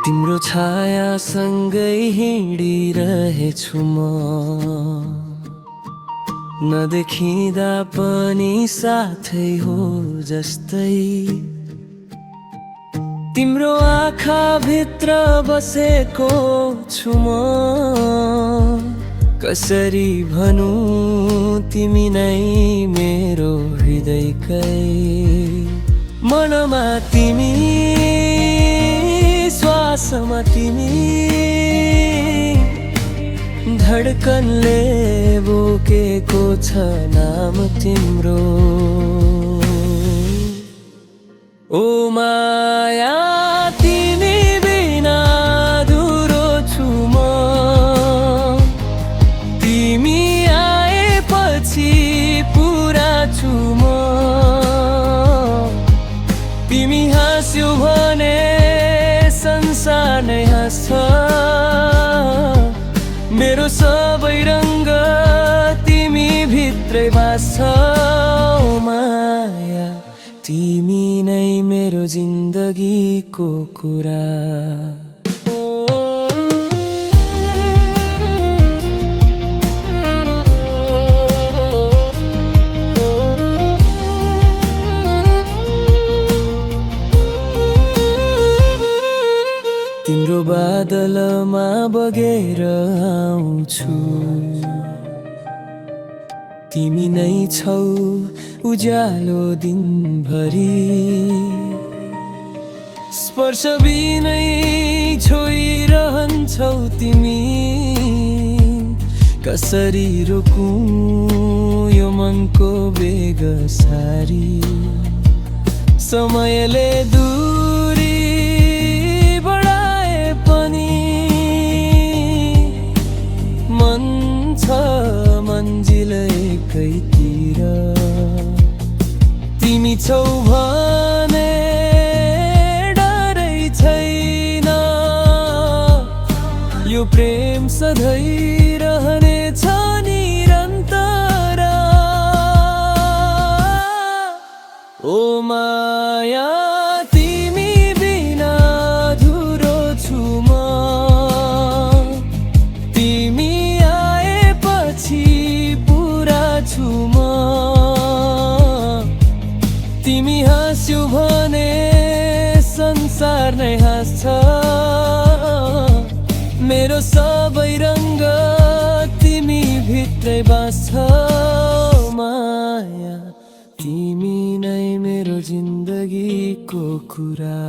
तिम्रो छाया सँगै हिँडिरहेछु म, नदेखिँदा पनि साथै हो जस्तै। तिम्रो आँखा भित्र बसेको छु म, कसरी भनौँ तिमी नै मेरो हृदयकै। मनमा तिमी, श्वासमा तिमी, धडकनले बोकेको छ नाम तिम्रो। ओ माया तिमी बिना अधुरो छु म, तिमी आएपछि पुरा छु म। तिमी हाँस्यौ भने संसार नै हाँस्छ, मेरो सबै रङ्ग तिमी भित्रै बाँच्छ। ओ माया तिमी नै मेरो जिन्दगीको कुरा। तिम्रो बादलमा बगेर आउँछु, तिमी नै छौ उज्यालो दिनभरि। स्पर्श बिनै छोइरहन्छौ तिमी, कसरी रोकौँ यो मनको बेगसारी। समयले दूरी बढाए पनि मन छ मन्जिल एकैतिर। तिमी छौ भने डरै छैन, यो प्रेम सधैँ रहनेछ निरन्तर। ओ माया तिमी बिना अधुरो छु म, तिमी आएपछि पुरा छु म। तिमी हाँस्यौ भने संसार नै हाँस्छ, मेरो सबै रङ्ग तिमी भित्रै बाँच्छ। माया तिमी नै मेरो जिन्दगीको कुरा।